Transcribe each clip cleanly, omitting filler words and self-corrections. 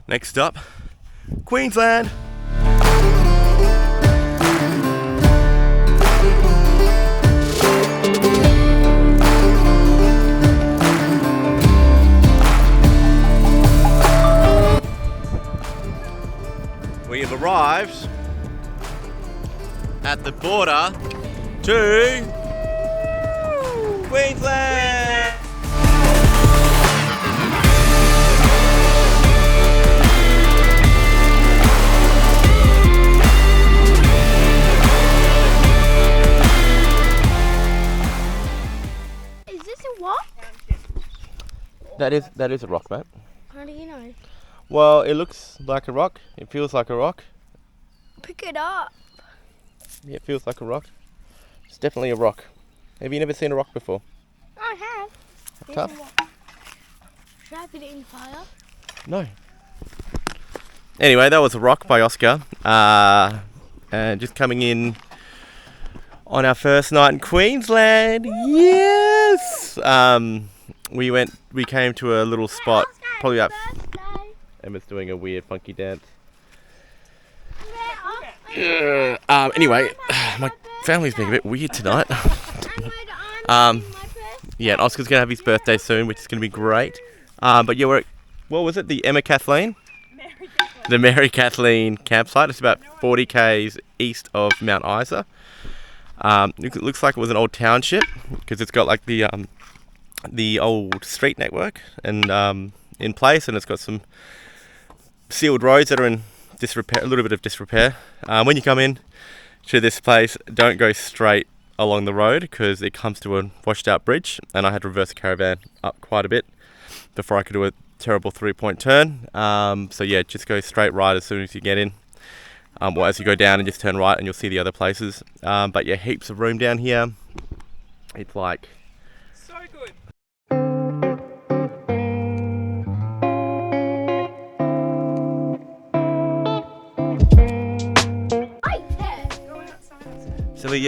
Next up, Queensland. We have arrived at the border to Queensland. Is this a rock? That is a rock, mate. How do you know? Well, it looks like a rock. It feels like a rock. Pick it up. Yeah, it feels like a rock. It's definitely a rock. Have you never seen a rock before? I have. Tough? Should I put it in the fire? No. Anyway, that was a rock by Oscar. And just coming in on our first night in Queensland. Yes! We came to a little spot, probably up. Emma's doing a weird funky dance. Anyway, my family's being a bit weird tonight. Yeah, and Oscar's gonna have his birthday soon, which is gonna be great. But yeah, we're at, what was it? The Kathleen? The Mary Kathleen campsite. It's about 40 k's east of Mount Isa. It looks like it was an old township because it's got like the old street network and in place, and it's got some sealed roads that are in disrepair, a little bit of disrepair. When you come in to this place, don't go straight along the road because it comes to a washed out bridge, and I had to reverse the caravan up quite a bit before I could do a terrible 3-point turn. So yeah, just go straight right as soon as you get in, or as you go down, and just turn right and you'll see the other places. But yeah, heaps of room down here. It's like so good. So we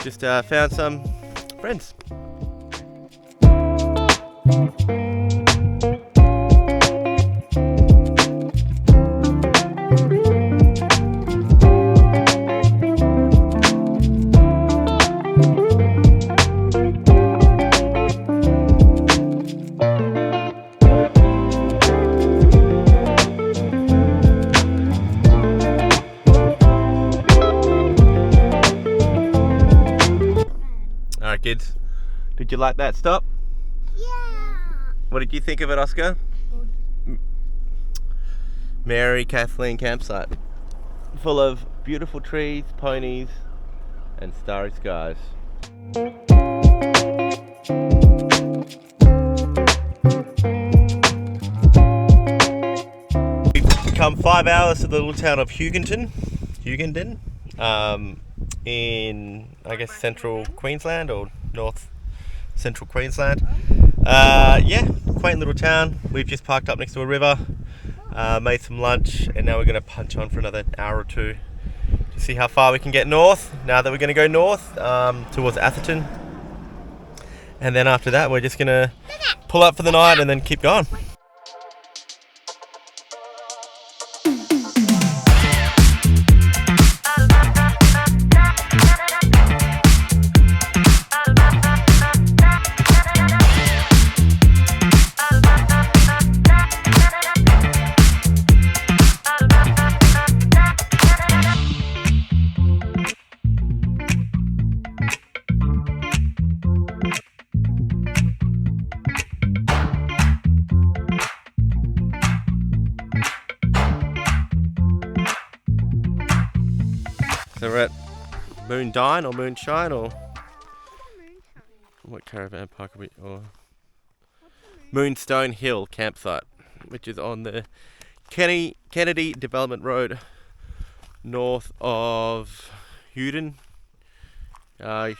just found some friends. Alright kids, did you like that stop? Yeah. What did you think of it, Oscar? Mary Kathleen campsite. Full of beautiful trees, ponies and starry skies. We've come 5 hours to the little town of Hughenden, in I guess central Queensland or north central Queensland. Yeah, quaint little town. We've just parked up next to a river, made some lunch, and now we're going to punch on for another hour or two to see how far we can get north. Now that we're going to go north towards Atherton, and then after that we're just going to pull up for the night and then keep going. So we're at Moondine or Moonshine, or what caravan park are we, or Moonstone Hill campsite, which is on the Kennedy Development Road north of Houston, or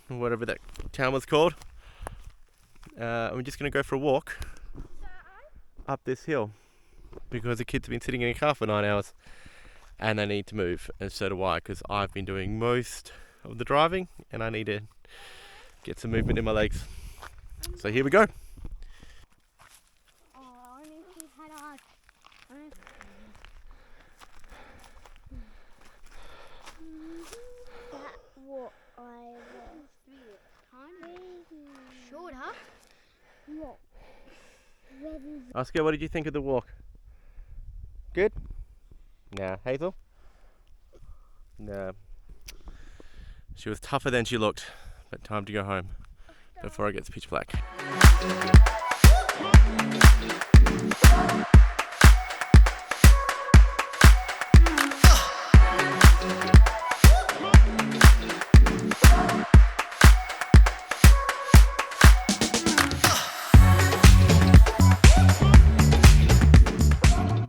whatever that town was called. We're just going to go for a walk up this hill because the kids have been sitting in a car for 9 hours. And they need to move, and so do I, because I've been doing most of the driving and I need to get some movement in my legs. So here we go. Oh, Oscar, what did you think of the walk? Good? Nah. Hazel? Nah. She was tougher than she looked, but time to go home before it gets pitch black.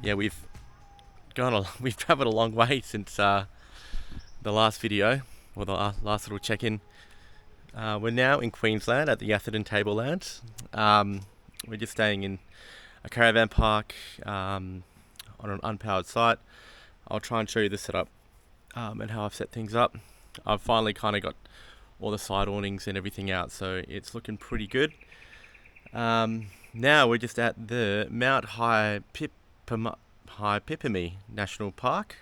Yeah, we've travelled a long way since the last video, or the last little check-in. We're now in Queensland at the Atherton Tablelands. We're just staying in a caravan park on an unpowered site. I'll try and show you the setup and how I've set things up. I've finally kind of got all the side awnings and everything out, so it's looking pretty good. Now we're just at the Mount Hypipamee National Park,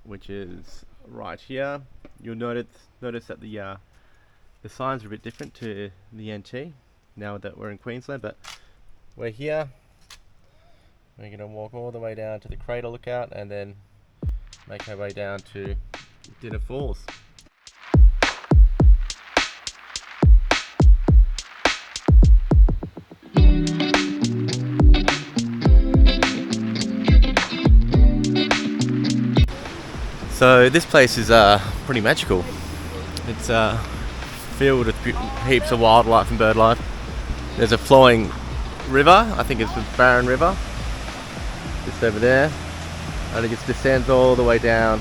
which is right here. You'll notice that the signs are a bit different to the NT now that we're in Queensland, but we're here. We're going to walk all the way down to the Crater Lookout and then make our way down to Ceduna Falls. So this place is pretty magical. It's filled with heaps of wildlife and bird life. There's a flowing river, I think it's the Barron River, just over there, and it just descends all the way down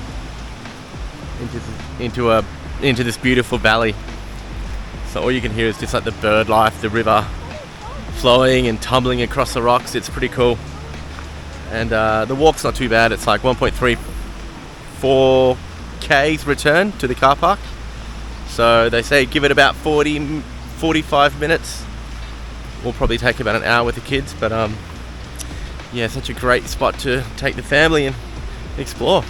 into this beautiful valley. So all you can hear is just like the bird life, the river flowing and tumbling across the rocks. It's pretty cool. And the walk's not too bad. It's like 1.34 k's return to the car park. So they say give it about 45 minutes. Will probably take about an hour with the kids, but yeah, such a great spot to take the family and explore.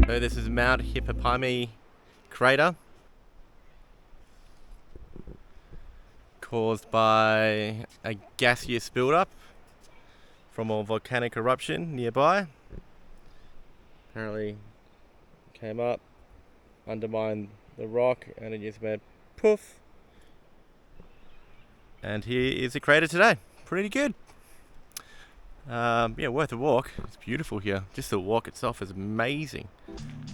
This is Mount Hypipamee crater, caused by a gaseous buildup from a volcanic eruption nearby. Apparently came up, undermined the rock, and it just went poof. And here is the crater today. Pretty good. Yeah, worth a walk. It's beautiful here. Just the walk itself is amazing.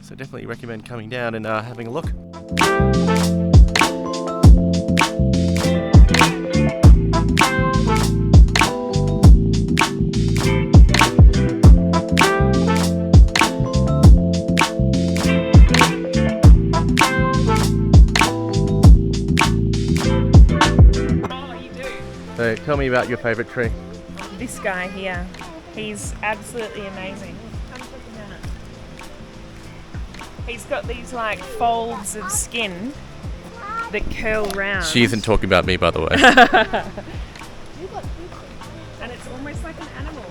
So definitely recommend coming down and having a look. So tell me about your favourite tree. This guy here, he's absolutely amazing. Come check him out. He's got these like folds of skin that curl round. She isn't talking about me, by the way. And it's almost like an animal.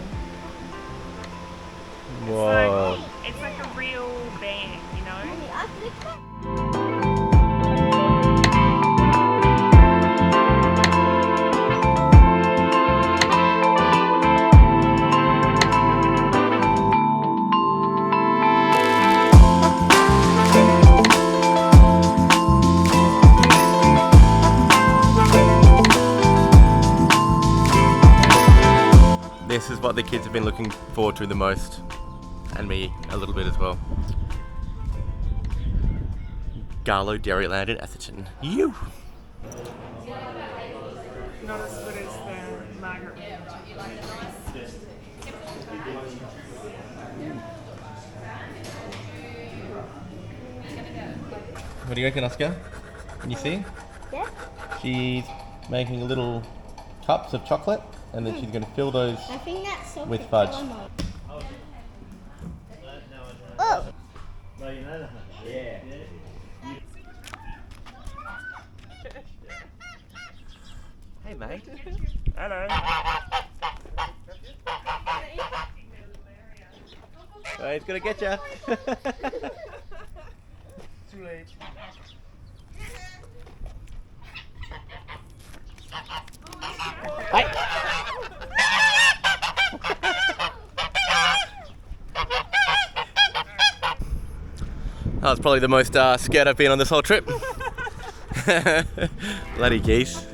Whoa. It's like a real being, you know? This is what the kids have been looking forward to the most, and me a little bit as well. Gallo Dairyland in Atherton. You. Not as good as the Margaret. What do you reckon, Oscar? Can you see? Yeah. She's making little cups of chocolate, and then she's going to fill those. I think that's so With fudge. Oh. Hey, mate. Hello. Oh, he's going to get you. Too late. That was probably the most scared I've been on this whole trip. Bloody geese.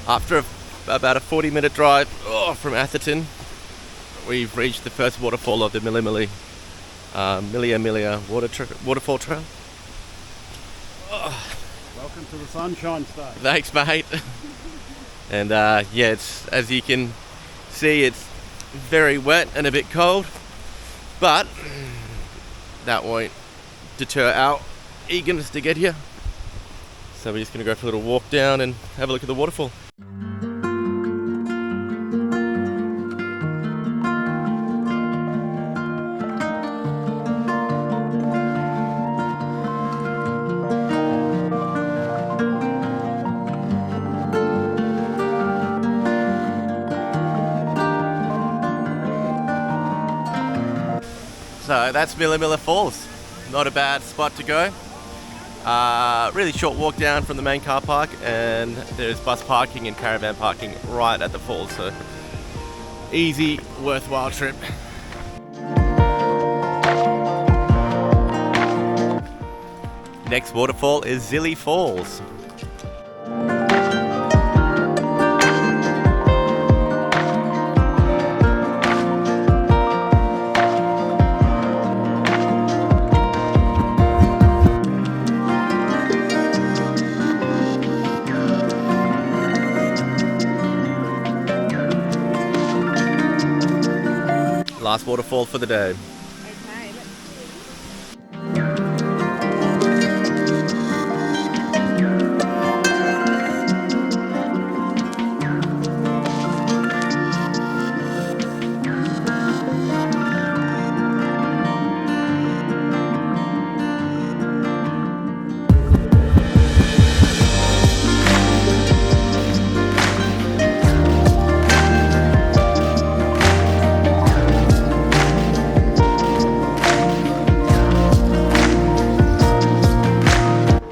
After about a 40-minute drive from Atherton, we've reached the first waterfall of the Milia waterfall trail. Welcome to the Sunshine State. Thanks, mate. And yeah, it's, as you can see, it's very wet and a bit cold, but that won't deter our eagerness to get here. So we're just going to go for a little walk down and have a look at the waterfall. So that's Milia Falls. Not a bad spot to go. Really short walk down from the main car park, and there's bus parking and caravan parking right at the falls. So easy, worthwhile trip. Next waterfall is Zilly Falls. Last waterfall for the day. Okay, let's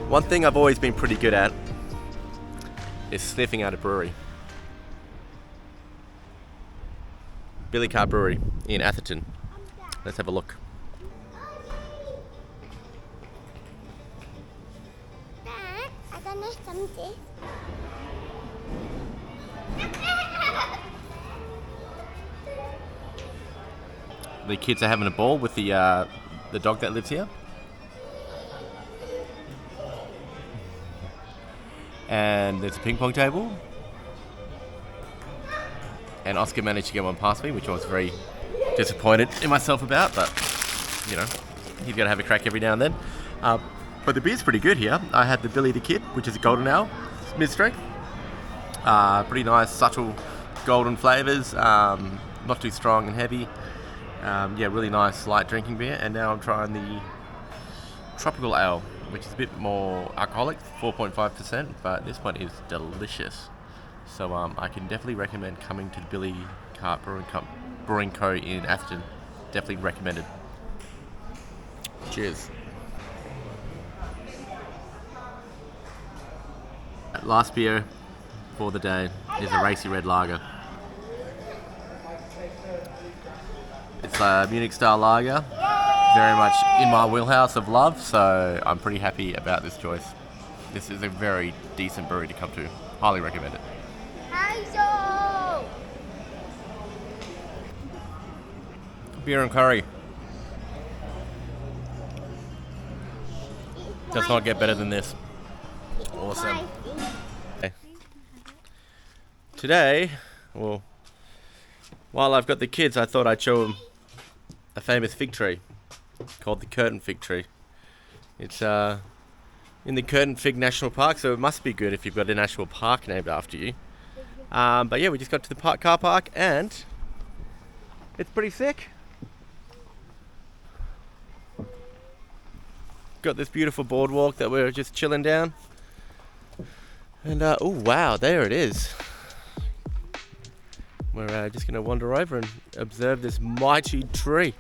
One thing I've always been pretty good at is sniffing out a brewery. Billycart Brewery in Atherton. Let's have a look. Dad, I don't know something. The kids are having a ball with the dog that lives here. And there's a ping pong table. And Oscar managed to get one past me, which I was very disappointed in myself about, but you know, he's got to have a crack every now and then. But the beer's pretty good here. I had the Billy the Kid, which is a golden ale, mid-strength. Pretty nice, subtle golden flavours, not too strong and heavy. Yeah, really nice light drinking beer. And now I'm trying the tropical ale, which is a bit more alcoholic, 4.5%, but this one is delicious. So I can definitely recommend coming to the Billycart Brewing Co. in Atherton. Definitely recommended. Cheers. Last beer for the day is a racy red lager. It's a Munich style lager, very much in my wheelhouse of love, so I'm pretty happy about this choice. This is a very decent brewery to come to. Highly recommend it. Beer and curry. Does not get better than this. Awesome. Okay. Today, well, while I've got the kids, I thought I'd show them a famous fig tree called the Curtin fig tree. It's in the Curtin Fig National Park, so it must be good if you've got a national park named after you. But yeah, we just got to the car park and it's pretty sick. Got this beautiful boardwalk that we're just chilling down. And oh wow, there it is. We're just going to wander over and observe this mighty tree.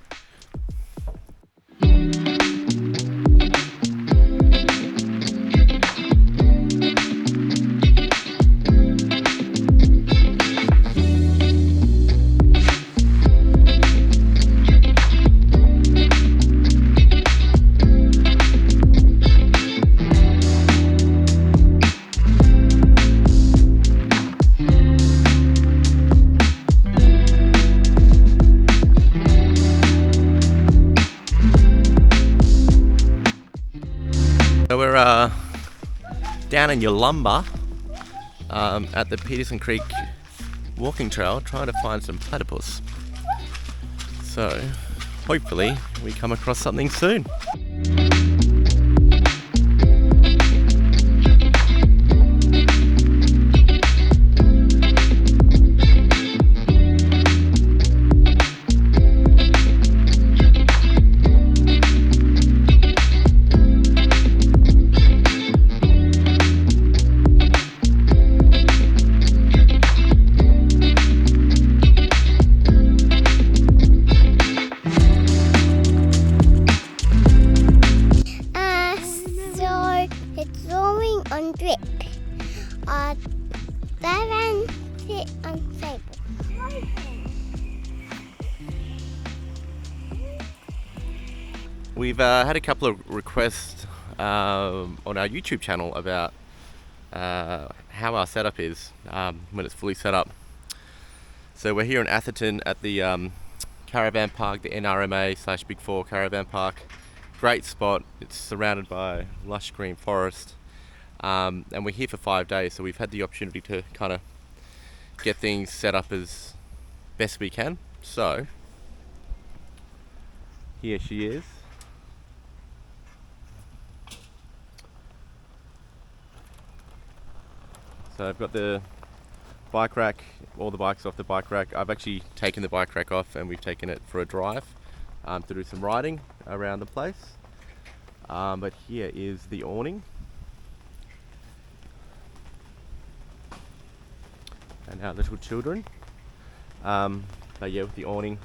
So we're down in Yolumba at the Peterson Creek walking trail trying to find some platypus. So hopefully we come across something soon. On drip. Caravan sit on table. We've had a couple of requests on our YouTube channel about how our setup is when it's fully set up. So we're here in Atherton at the caravan park, the NRMA / Big 4 caravan park. Great spot. It's surrounded by lush green forest. And we're here for 5 days, so we've had the opportunity to kind of get things set up as best we can. So here she is. So I've got the bike rack, all the bikes off the bike rack. I've actually taken the bike rack off and we've taken it for a drive to do some riding around the place. But here is the awning. And our little children. But yeah, with the awning,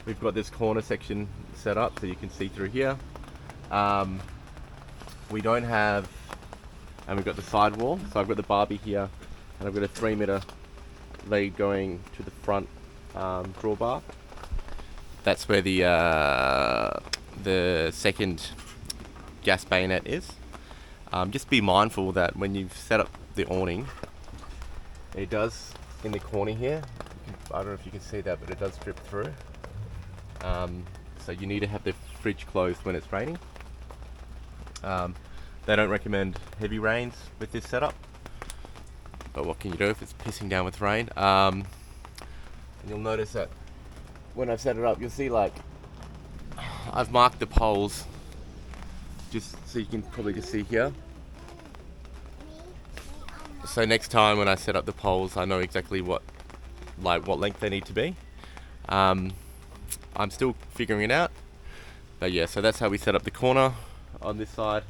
we've got this corner section set up so you can see through here. We don't have, and we've got the sidewall. So I've got the barbie here, and I've got a 3-meter lead going to the front drawbar. That's where the second gas bayonet is. Just be mindful that when you've set up the awning, it does, in the corner here, I don't know if you can see that, but it does drip through. So you need to have the fridge closed when it's raining. They don't recommend heavy rains with this setup, but what can you do if it's pissing down with rain? And you'll notice that when I've set it up, you'll see like I've marked the poles just so you can probably just see here. So next time when I set up the poles, I know exactly what length they need to be. I'm still figuring it out, but yeah, so that's how we set up the corner on this side.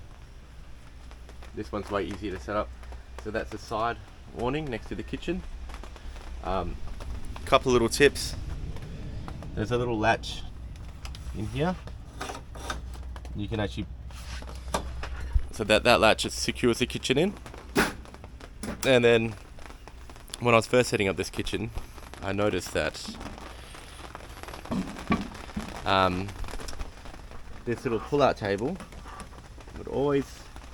This one's way easier to set up. So that's the side awning next to the kitchen. Couple little tips. There's a little latch in here. You can actually, so that latch just secures the kitchen in. And then when I was first setting up this kitchen, I noticed that this little pull-out table would always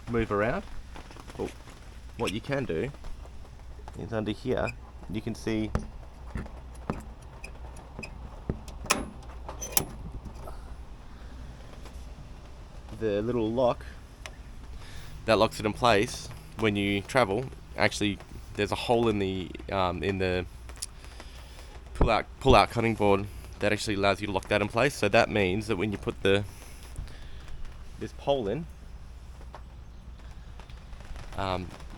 move around. But what you can do is under here, you can see the little lock that locks it in place when you travel. Actually, there's a hole in the pull-out cutting board that actually allows you to lock that in place. So that means that when you put this pole in,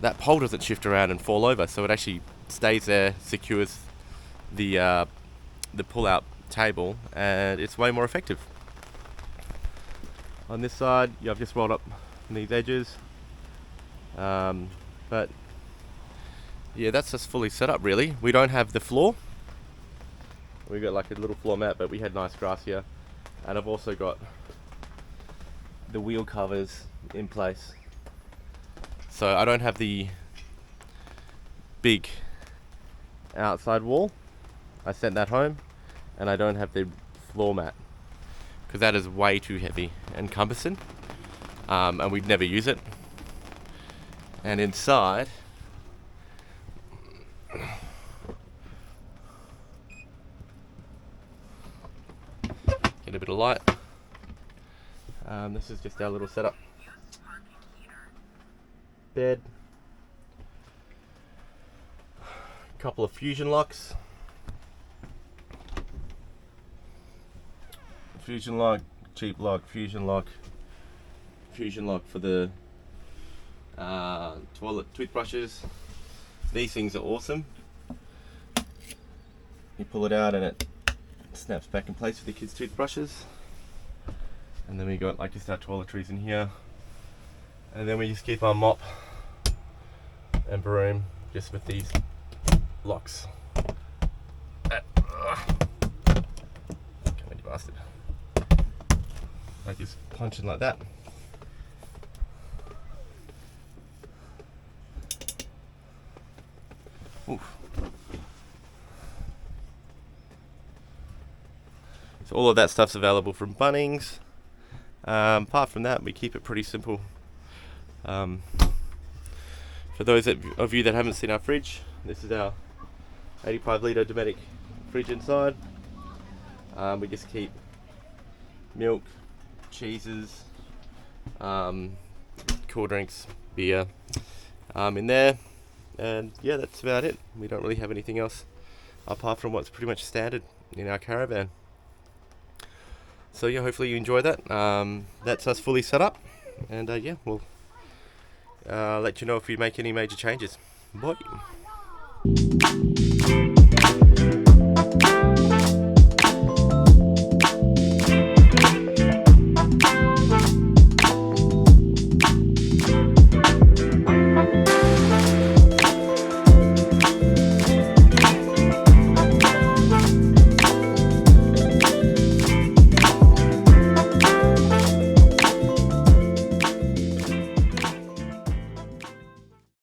that pole doesn't shift around and fall over. So it actually stays there, secures the pull-out table, and it's way more effective. On this side, I've just rolled up these edges, but yeah, that's just fully set up really. We don't have the floor. We got like a little floor mat, but we had nice grass here, and I've also got the wheel covers in place. So I don't have the big outside wall. I sent that home, and I don't have the floor mat because that is way too heavy and cumbersome, and we'd never use it. And inside, get a bit of light. This is just our little setup. Bed, couple of fusion locks, cheap lock, fusion lock for the toilet toothbrushes. These things are awesome. You pull it out and it snaps back in place with the kids' toothbrushes. And then we got like just our toiletries in here. And then we just keep our mop and broom just with these locks. Come on, you bastard. I just punch it like that. Oof. So all of that stuff's available from Bunnings. Apart from that, we keep it pretty simple. For those of you that haven't seen our fridge, this is our 85 litre Dometic fridge inside. We just keep milk, cheeses, cool drinks, beer in there, and yeah, that's about it. We don't really have anything else apart from what's pretty much standard in our caravan. So yeah, hopefully you enjoy that. That's us fully set up, and yeah, we'll let you know if we make any major changes. Bye.